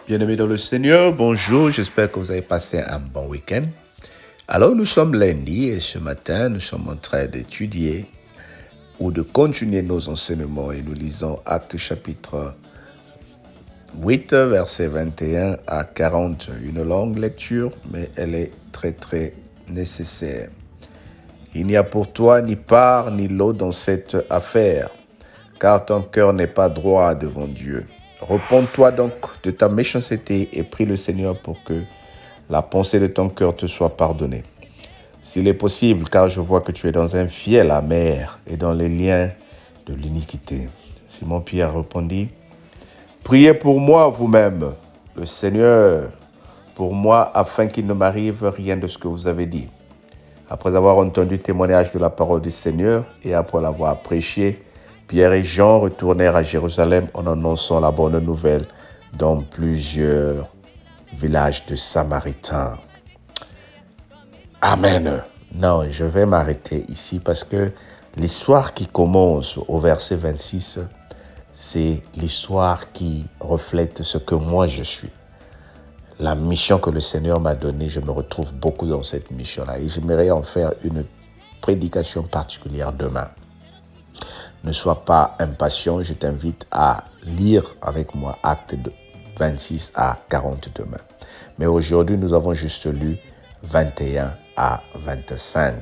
Bien-aimés dans le Seigneur, bonjour, j'espère que vous avez passé un bon week-end. Alors nous sommes lundi et ce matin nous sommes en train d'étudier ou de continuer nos enseignements et nous lisons Actes chapitre 8, versets 21 à 40. Une longue lecture, mais elle est très nécessaire. Il n'y a pour toi ni part ni lot dans cette affaire, car ton cœur n'est pas droit devant Dieu. Repends-toi donc de ta méchanceté et prie le Seigneur pour que la pensée de ton cœur te soit pardonnée. S'il est possible, car je vois que tu es dans un fiel amer et dans les liens de l'iniquité. Simon-Pierre répondit, « Priez pour moi vous-même, le Seigneur, pour moi, afin qu'il ne m'arrive rien de ce que vous avez dit. » Après avoir entendu témoignage de la parole du Seigneur et après l'avoir prêché, Pierre et Jean retournèrent à Jérusalem en annonçant la bonne nouvelle dans plusieurs villages de Samaritains. Amen. Non, je vais m'arrêter ici parce que l'histoire qui commence au verset 26, c'est l'histoire qui reflète ce que moi je suis. La mission que le Seigneur m'a donnée, je me retrouve beaucoup dans cette mission-là et j'aimerais en faire une prédication particulière demain. Ne sois pas impatient, je t'invite à lire avec moi Actes 26 à 40 demain. Mais aujourd'hui, nous avons juste lu 21 à 25.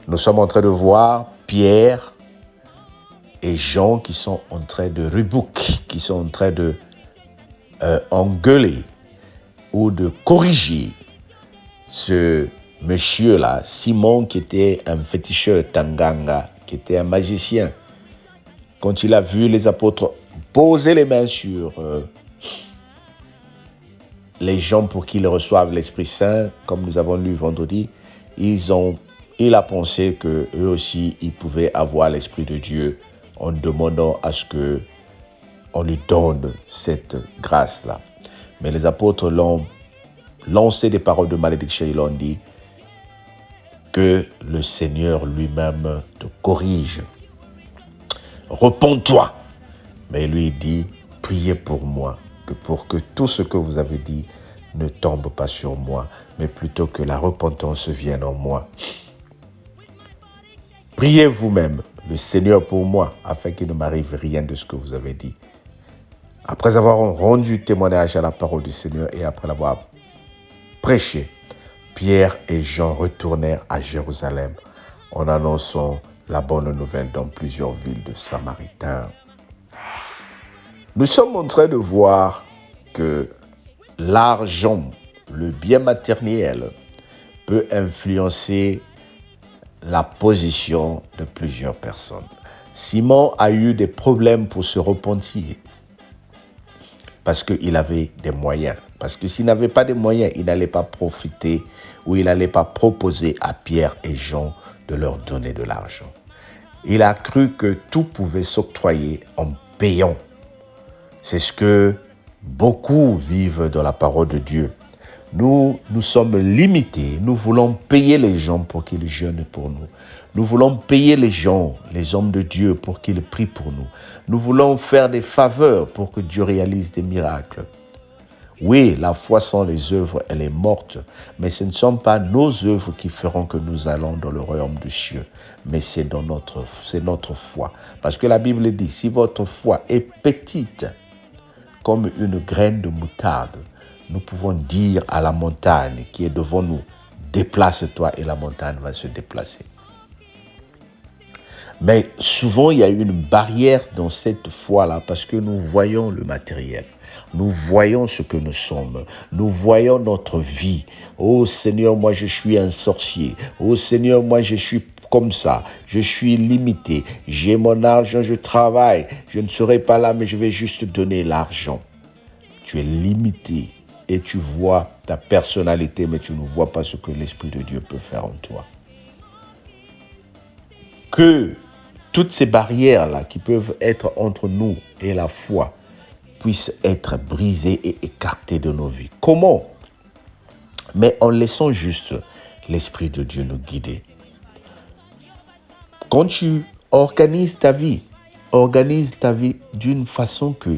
Nous sommes en train de voir Pierre et Jean qui sont en train de rebouquer, qui sont en train de engueuler ou de corriger ce monsieur-là, Simon, qui était un féticheur tanganga, qui était un magicien. Quand il a vu les apôtres poser les mains sur les gens pour qu'ils reçoivent l'Esprit Saint, comme nous avons lu vendredi, il a pensé qu'eux aussi, ils pouvaient avoir l'Esprit de Dieu en demandant à ce qu'on lui donne cette grâce-là. Mais les apôtres l'ont lancé des paroles de malédiction, ils l'ont dit que le Seigneur lui-même te corrige. Repends-toi. Mais lui dit, priez pour moi, pour que tout ce que vous avez dit ne tombe pas sur moi, mais plutôt que la repentance vienne en moi. Priez vous-même le Seigneur pour moi, afin qu'il ne m'arrive rien de ce que vous avez dit. Après avoir rendu témoignage à la parole du Seigneur et après l'avoir prêché, Pierre et Jean retournèrent à Jérusalem en annonçant la bonne nouvelle dans plusieurs villes de Samaritains. Nous sommes en train de voir que l'argent, le bien matériel, peut influencer la position de plusieurs personnes. Simon a eu des problèmes pour se repentir parce qu'il avait des moyens. Parce que s'il n'avait pas de moyens, il n'allait pas profiter ou il n'allait pas proposer à Pierre et Jean de leur donner de l'argent. Il a cru que tout pouvait s'octroyer en payant. C'est ce que beaucoup vivent dans la parole de Dieu. Nous sommes limités. Nous voulons payer les gens pour qu'ils jeûnent pour nous. Nous voulons payer les gens, les hommes de Dieu, pour qu'ils prient pour nous. Nous voulons faire des faveurs pour que Dieu réalise des miracles. Oui, la foi sans les œuvres, elle est morte. Mais ce ne sont pas nos œuvres qui feront que nous allons dans le royaume des cieux. Mais c'est notre foi. Parce que la Bible dit, si votre foi est petite, comme une graine de moutarde, nous pouvons dire à la montagne qui est devant nous, déplace-toi et la montagne va se déplacer. Mais souvent, il y a une barrière dans cette foi-là parce que nous voyons le matériel. Nous voyons ce que nous sommes. Nous voyons notre vie. Oh Seigneur, moi je suis un sorcier. Oh Seigneur, moi je suis comme ça. Je suis limité. J'ai mon argent, je travaille. Je ne serai pas là, mais je vais juste donner l'argent. Tu es limité et tu vois ta personnalité, mais tu ne vois pas ce que l'Esprit de Dieu peut faire en toi. Que toutes ces barrières-là qui peuvent être entre nous et la foi puissent être brisées et écartées de nos vies. Comment? Mais en laissant juste l'Esprit de Dieu nous guider. Quand tu organise ta vie d'une façon que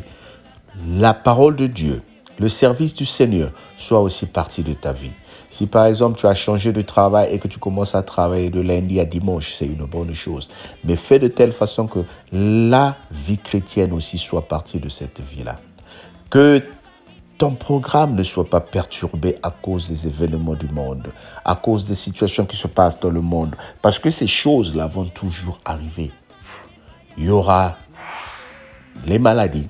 la parole de Dieu, le service du Seigneur soit aussi partie de ta vie. Si par exemple tu as changé de travail et que tu commences à travailler de lundi à dimanche, c'est une bonne chose. Mais fais de telle façon que la vie chrétienne aussi soit partie de cette vie-là. Que ton programme ne soit pas perturbé à cause des événements du monde, à cause des situations qui se passent dans le monde. Parce que ces choses-là vont toujours arriver. Il y aura les maladies,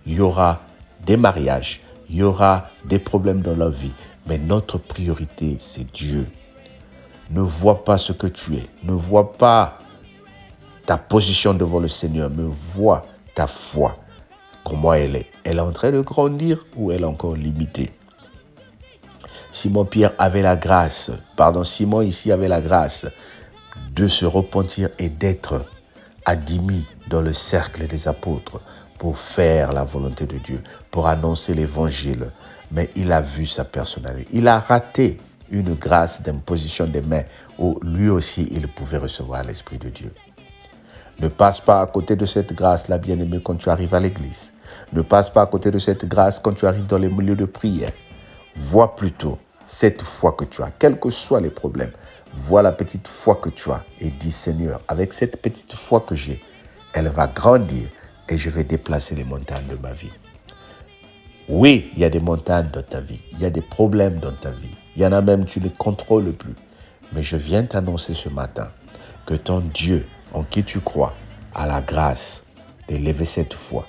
il y aura des mariages, il y aura des problèmes dans la vie. Mais notre priorité, c'est Dieu. Ne vois pas ce que tu es. Ne vois pas ta position devant le Seigneur, mais vois ta foi. Comment elle est. Elle est en train de grandir ou elle est encore limitée? Simon ici avait la grâce de se repentir et d'être admis dans le cercle des apôtres pour faire la volonté de Dieu, pour annoncer l'évangile. Mais il a vu sa personnalité. Il a raté une grâce d'imposition des mains où lui aussi il pouvait recevoir l'Esprit de Dieu. Ne passe pas à côté de cette grâce-là, bien-aimé, quand tu arrives à l'église. Ne passe pas à côté de cette grâce quand tu arrives dans les milieux de prière. Vois plutôt cette foi que tu as, quels que soient les problèmes. Vois la petite foi que tu as et dis, Seigneur, avec cette petite foi que j'ai, elle va grandir et je vais déplacer les montagnes de ma vie. Oui, il y a des montagnes dans ta vie, il y a des problèmes dans ta vie. Il y en a même, tu ne les contrôles plus. Mais je viens t'annoncer ce matin que ton Dieu, en qui tu crois, a la grâce d'élever cette foi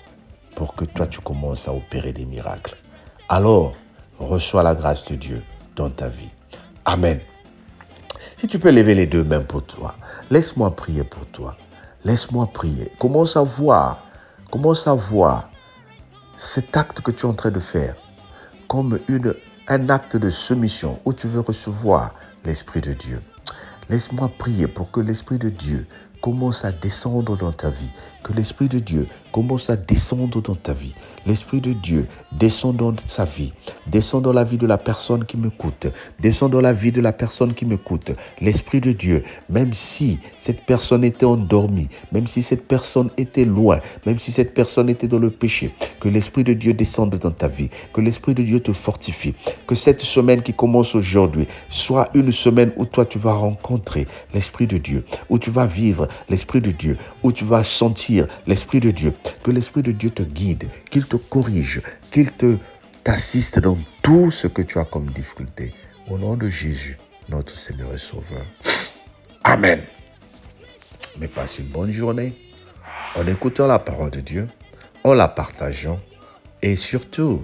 pour que toi, tu commences à opérer des miracles. Alors, reçois la grâce de Dieu dans ta vie. Amen. Si tu peux lever les deux mains pour toi, laisse-moi prier pour toi. Laisse-moi prier. Commence à voir cet acte que tu es en train de faire comme un acte de soumission où tu veux recevoir l'Esprit de Dieu. Laisse-moi prier pour que l'Esprit de Dieu commence à descendre dans ta vie. Que l'Esprit de Dieu commence à descendre dans ta vie. L'Esprit de Dieu descend dans sa vie. Descend dans la vie de la personne qui m'écoute. Descend dans la vie de la personne qui m'écoute. L'Esprit de Dieu, même si cette personne était endormie, même si cette personne était loin, même si cette personne était dans le péché, que l'Esprit de Dieu descende dans ta vie. Que l'Esprit de Dieu te fortifie. Que cette semaine qui commence aujourd'hui soit une semaine où toi tu vas rencontrer l'Esprit de Dieu, où tu vas vivre l'Esprit de Dieu, où tu vas sentir l'Esprit de Dieu. Que l'Esprit de Dieu te guide, qu'il te corrige, qu'il t'assiste dans tout ce que tu as comme difficulté. Au nom de Jésus, notre Seigneur et Sauveur. Amen. Mais passe une bonne journée en écoutant la parole de Dieu, en la partageant et surtout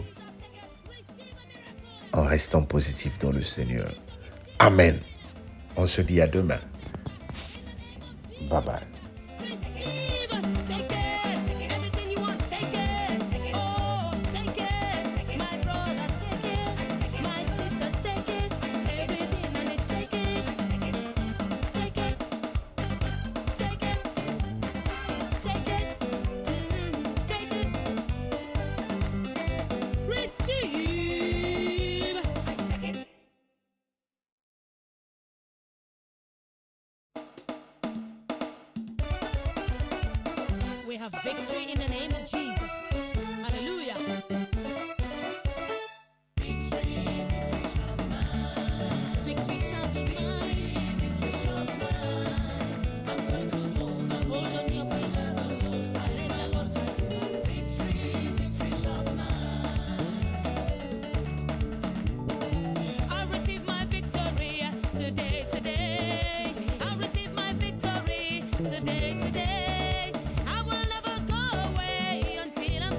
en restant positif dans le Seigneur. Amen. On se dit à demain. Bye bye. We have victory in the name of Jesus. Hallelujah. Victory shall be mine. I'm going to hold on your peace. Let the Lord fight it. Victory shall be mine. I receive my victory today. I receive my victory today. I will never go away until I'm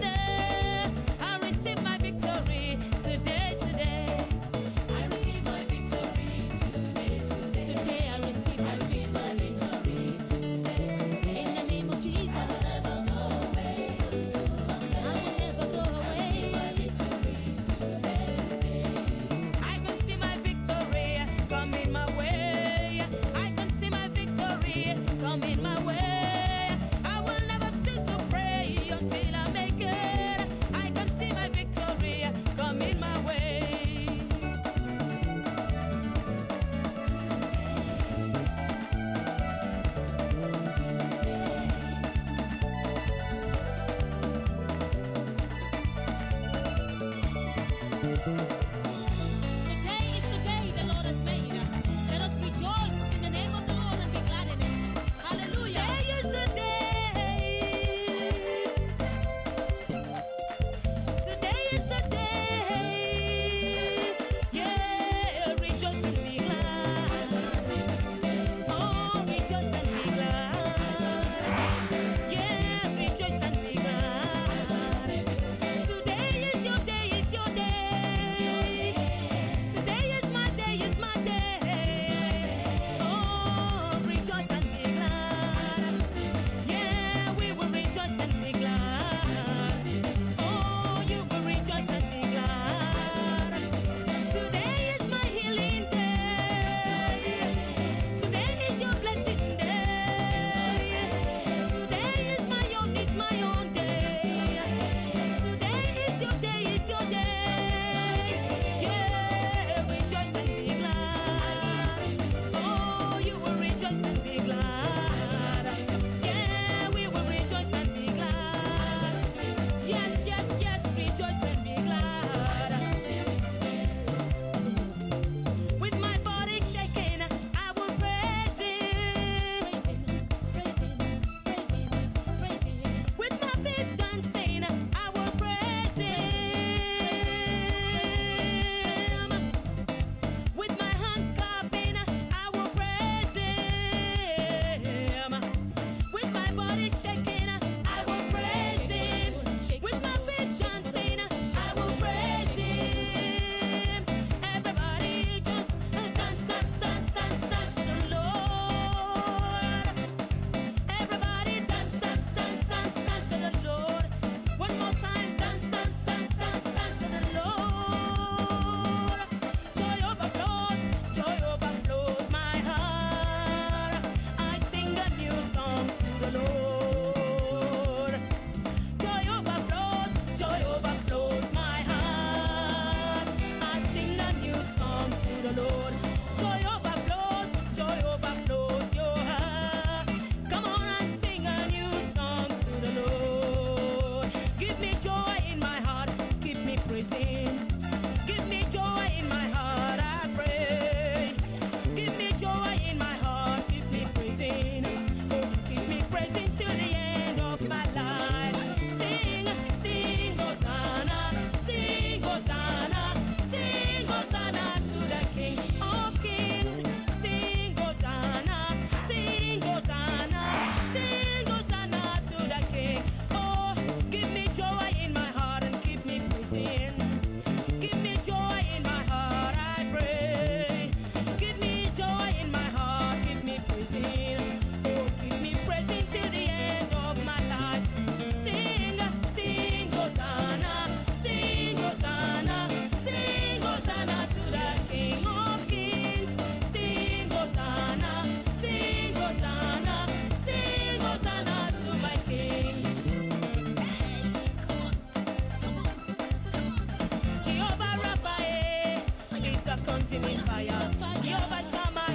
consuming fire. Jehovah Shammah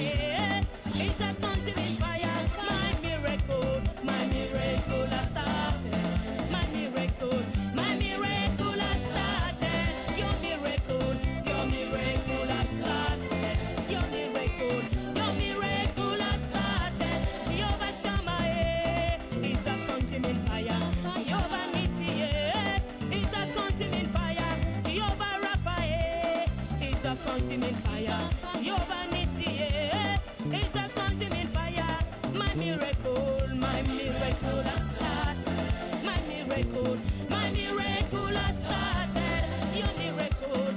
is a consuming fire. My miracle has started. My miracle has started. Your miracle has started. Your miracle has started. Jehovah Shammah is a consuming fire. Jehovah Nissi is a consuming fire. Jehovah Rapha is a consuming fire. Jehovah Nissi is a consuming fire. My miracle has started. My miracle has started. Your miracle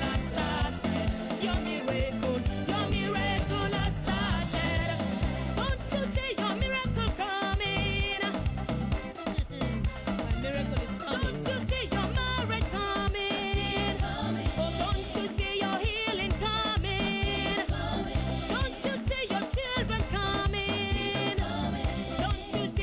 has started. Your miracle has started. Don't you see your miracle coming? My miracle is coming. Don't you see your marriage coming? Oh, don't you see your healing coming? Don't you see your children coming? Don't you see